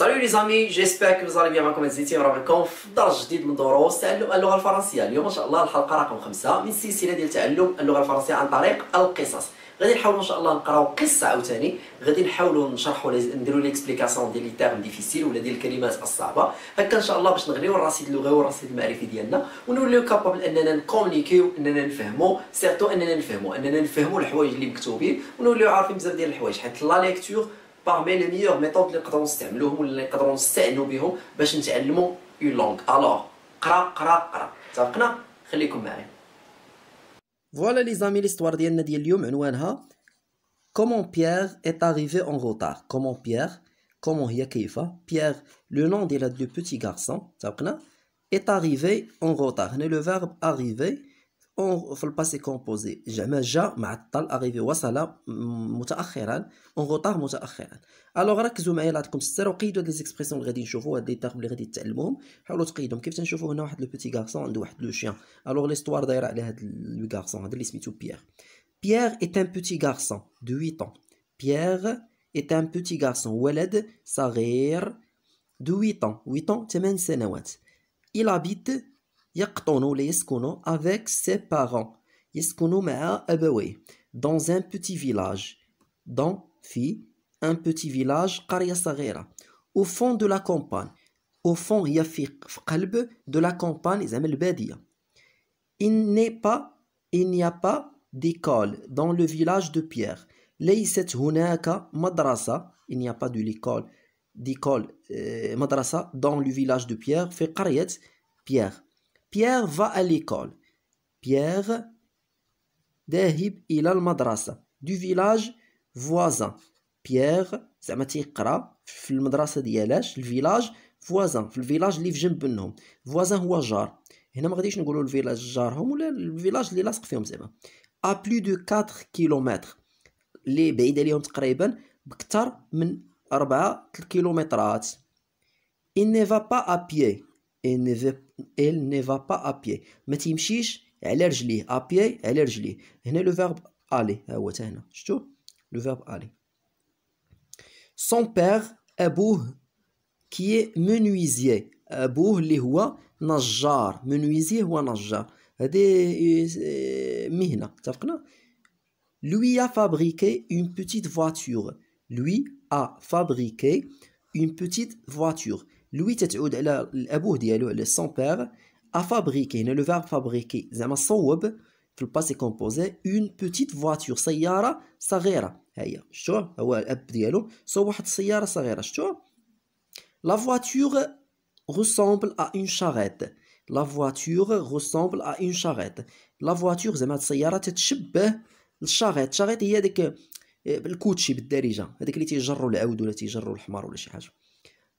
Salut les amis, j'espère que vous allez bien. معكم عزيزتي مرحبا في درس جديد من دروس تعلم اللغة الفرنسية. اليوم ان شاء الله الحلقة رقم 5 من سلسلة ديال تعلم اللغة الفرنسية عن طريق القصص. غادي نحاولوا ان شاء الله نقراو قصة عاوتاني، غادي نحاولوا نشرحوا نديروا ليكسبليكاسيون ديال لي تيرم ديفيسيل ولا ديال الكلمات الصعبة، هكا ان شاء الله باش نغنيو الرصيد اللغوي والرصيد المعرفي ديالنا ونوليو كابابل اننا نكومونيكيو، اننا نفهموا، سيرتو اننا نفهموا الحوايج اللي مكتوبين ونوليو عارفين بزاف ديال الحوايج، حيت لا ليكتور parmi les meilleures méthodes اللي نقدروا نستعملوهم ولا نقدروا نستعنوا بهم باش نتعلموا اون لونغ. الوغ قرا اتفقنا؟ خليكم معايا. فوالا لي زامي ليستوار ديالنا ديال اليوم عنوانها Comment Pierre est arrivé en retard. Comment Pierre, comment هي كيف Pierre le nom ديال هاد لو بوتي غارسون اتفقنا est arrivé en retard. هنا لو فيرب arriver في الباسي كومبوزي زعما جا معطل، arrivé وصل متاخرا، en retard متاخرا. الوغ ركزوا معايا الله يعطيكم الستر وقيدوا هاد لي زيكسبرسيون اللي غادي نشوفوا، هاد لي تيرم اللي غادي تتعلموهم حاولوا تقيدهم. كيف تنشوفوا هنا واحد لو بوتي غارسون عنده واحد لو شيان، الوغ ليستوار دايره على هاد لو غارسون هذا اللي سميتو بيير. Pierre est un petit garçon de 8 ans. Pierre est un petit garçon ولد صغير de 8 ans. 8 ans 8 سنوات. Il habite يقطن ولا يسكن avec ses parents. يسكن مع أبويه dans un petit village. dans في un petit village قرية صغيرة au fond de la campagne. au fond هي في قلب de la campagne زعما البادية. il n'y a pas d'école dans le village de Pierre. ليست هناك مدرسة. il n'y a pas de d'école مدرسة dans le village de Pierre في قرية Pierre. Pierre va à l'école. Pierre ذاهب إلى المدرسة du village voisin. Pierre زعما تيقرا في المدرسة ديالاش الفيلاج voisin في الفيلاج اللي في جنب منهم. voisin هو جار، هنا ما غاديش نقولوا الفيلاج جارهم ولا الفيلاج اللي لاصق فيهم زعما. à plus de 4 كيلومتر اللي بعيدة ليهم تقريبا بكثر من 4 كيلومترات. il ne va pas à pied. il ne va pas à pied ما تيمشيش على رجليه. à pied على رجليه. هنا لو فيرب aller ها هو حتى هنا شفتوا لو فيرب aller. son père أبوه qui est menuisier. أبوه اللي هو نجار. menuisier هو نجار، هذه مهنة اتفقنا. lui a fabriqué une petite voiture. lui a fabriqué une petite voiture. lui تتعود على الأبوه ديالو على son père. a fabriqué هنا لو فيرب fabriquer زعما صوب في الباسي كومبوزي une petite voiture سيارة صغيرة. هيا شتو هو الأب ديالو صوب واحد السيارة صغيرة شتو. la voiture ressemble à une charrette. la voiture ressemble à une charrette. la voiture زعما السيارة تتشبه الشاريت. شاريت هي ديك الكوتشي بالدارجة هذاك اللي تيجروا العود ولا تيجروا الحمار ولا شي حاجة.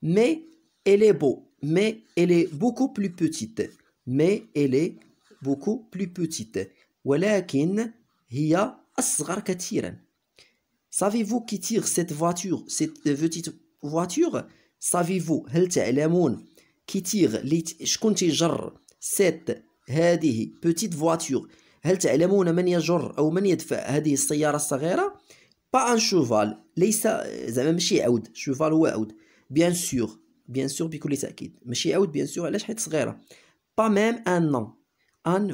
mais elle est beau. mais elle est beaucoup plus petite. mais elle est beaucoup plus petite ولكن هي أصغر كثيرا. savez-vous qui tire cette voiture, cette petite voiture. savez-vous هل تعلمون qui tire شكون تيجر cette هذه petite voiture. هل تعلمون من يجر أو من يدفع هذه السيارة الصغيرة؟ pas un cheval ليس زعما ماشي عود. cheval هو عود. bien sûr بكل تأكيد ماشي عود bien sûr علاش حيت صغيرة. pas même un an. an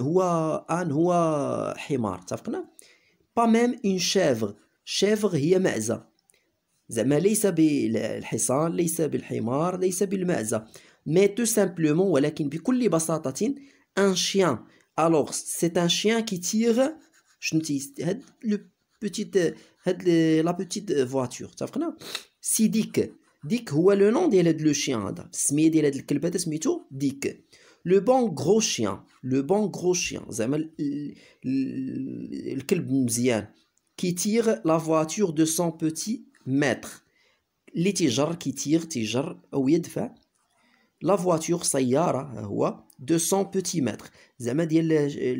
هو حمار اتفقنا. pas même une chèvre. chèvre هي معزة زعما ليس بالحصان ليس بالحمار ليس بالمعزة. mais tout simplement ولكن بكل بساطة un chien. alors c'est un chien qui tire شنو هاد لو بوتيت هاد لا بوتيت فواتور اتفقنا. سي ديك هو لو نون ديال هاد لو شيان هذا السميه ديال هاد الكلب هذا سميتو ديك. لو بون غرو شيان زعما الكلب مزيان. كي تير لا فواتور دو سون بوتي ماتر اللي تيجر او يدفع لا فواتور سيارة هو دو سون بوتي ماتر زعما ديال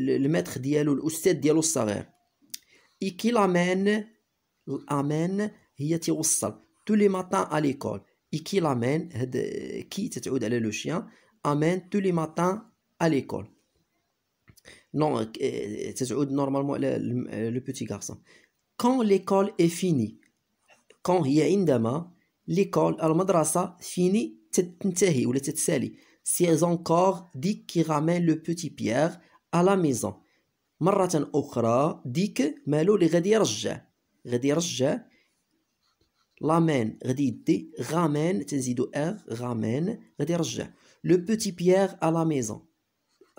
المتر ديالو الأستاذ ديالو الصغير. إي كي لامين هي توصل تو لي ماتان à l'école. إي كي لامين هاد كي تتعود على لو شيان امين تو لي ماتان à l'école. نون تتعود نورمالمون على لو بوتي غارسون. quand l'école est finie. quand هي عندما l'école المدرسة فيني تنتهي ولا تتسالي. C'est encore Dick qui ramène le petit Pierre à la maison. مرة أخرى ديك مالو اللي غادي يرجع لامين غادي يدي غامين تنزيدو غامين غادي يرجع لو بوتي بيير à la maison.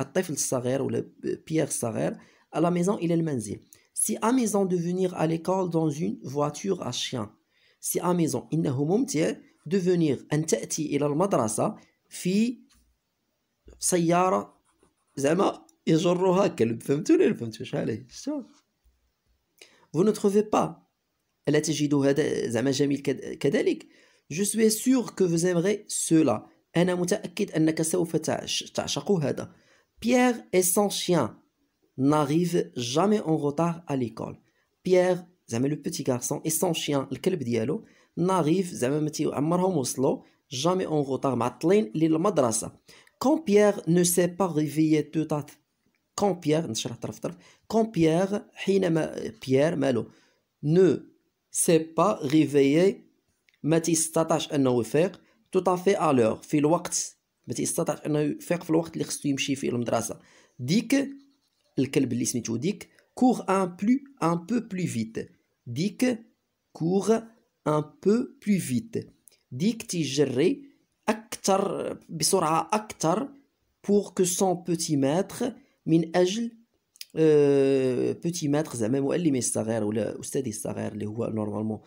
الطفل الصغير ولا بيير الصغير à la maison إلى المنزل. Si amusant de venir à l'école dans une voiture à chien. Si amusant إنه ممتع de venir أن تأتي إلى المدرسة في سيارة زعما يجرها كلب. فهمتوا ولا فهمتوا واش عليه؟ Vous ne trouvez pas ألا تجدوا هذا زعما جميل كذلك؟ Je suis sûr que vous aimerez cela. أنا متأكد أنك سوف تعشق هذا. Pierre et son chien n'arrive jamais en retard à l'école. Pierre زعما le petit garçon et son chien الكلب ديالو n'arrive زعما ما عمرهم وصلوا jamais en retard معطلين للمدرسة. Quand Pierre ne s'est pas réveillé tout à quand Pierre نشرح طرف quand Pierre حينما بيير مالو ne s'est pas réveillé ما تيستطعش انه يفيق tout à fait à l'heure في الوقت ما تيستطعش انه يفيق في الوقت اللي خصو يمشي فيه المدرسة. ديك الكلب اللي سميتو ديك court un peu plus vite. ديك court un peu plus vite. ديك تيجري أكثر بسرعة أكثر pour que son petit maître من أجل petit maître زعما معلمي الصغير ولا أستاذي الصغير اللي هو نورمالمون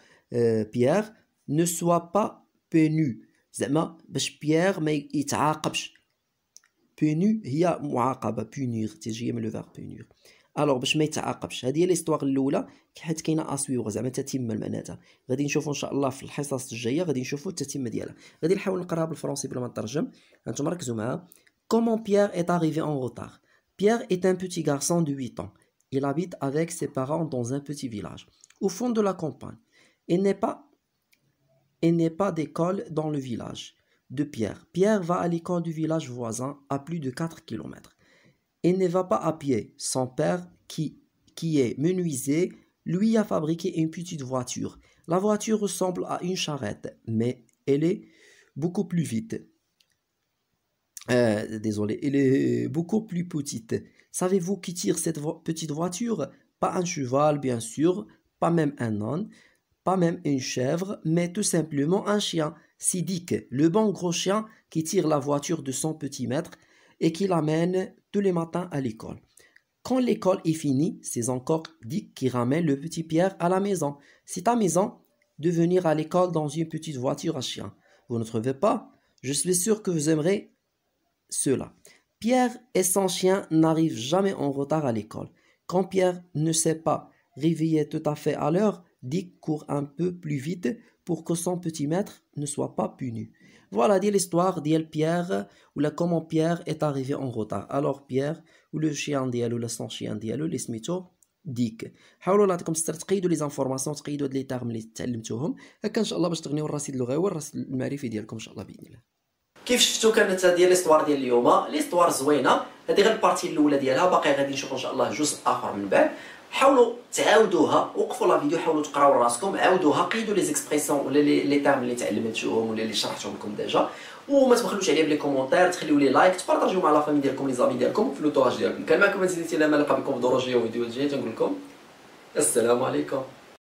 بيير ne soit pas puni زعما باش بيير ما يتعاقبش. بوني هي معاقبة بونيغ تجي من لو فيرب بونيغ. الوغ باش ما يتعاقبش. هذه هي ليستواغ الاولى حيت كاينه اسويغ زعما تتمه معناتها. غادي نشوفوا ان شاء الله في الحصص الجايه غادي نشوفوا التتمه ديالها. غادي نحاول نقراها بالفرنسي بلا ما نترجم. انتم ركزوا معايا. Comment Pierre est arrivé en retard. Pierre est un petit garçon de 8 ans. Il habite avec ses parents dans un petit village au fond de la campagne. Il n'est pas d'école dans le village de Pierre. Pierre va à l'école du village voisin à plus de 4 km. Il ne va pas à pied. Son père, qui est menuisier, lui a fabriqué une petite voiture. La voiture ressemble à une charrette, mais elle est beaucoup plus vite. Elle est beaucoup plus petite. Savez-vous qui tire cette petite voiture? Pas un cheval, bien sûr, pas même un âne, pas même une chèvre, mais tout simplement un chien. C'est Dick, le bon gros chien qui tire la voiture de son petit maître et qui l'amène tous les matins à l'école. Quand l'école est finie, c'est encore Dick qui ramène le petit Pierre à la maison. C'est amusant de venir à l'école dans une petite voiture à chien. Vous ne trouvez pas? Je suis sûr que vous aimerez cela. Pierre et son chien n'arrivent jamais en retard à l'école. Quand Pierre ne s'est pas réveillé tout à fait à l'heure, Dick court un peu plus vite pour que son petit maître ne soit pas puni. Voilà dit l'histoire de Pierre ou comment Pierre est arrivé en retard. Alors Pierre ou le chien ديالو ولا son chien ديالو اللي سميتو ديك. حاولوا نعطيكم تقيدوا لي زانفورماسيون تقيدوا هاد لي تيرم اللي تعلمتوهم هكا ان شاء الله باش تغنيو الرصيد اللغوي والرصيد المعرفي ديالكم ان شاء الله باذن الله. كيف شفتوا كانت هذه ليستوار ديال اليوم ليستوار زوينه. هذه غير البارتي الاولى ديالها باقي غادي نشوفوا ان شاء الله جزء اخر من بعد. حاولوا تعاودوها وقفوا لا فيديو حاولوا تقراو راسكم عاودوها قيدوا لي زيكسبريسيون ولا لي تيرم اللي تعلمتوهم ولا اللي شرحتهم لكم ديجا وما تبخلوش عليا بلي كومونتير تخليو لي لايك تبارطاجيو مع لا فامي ديالكم لي زامي ديالكم في لوطوراج ديالكم. كان معكم زيدتي لا ما لقى بكم في دروجيه وفيديوهات جايه تنقول لكم السلام عليكم.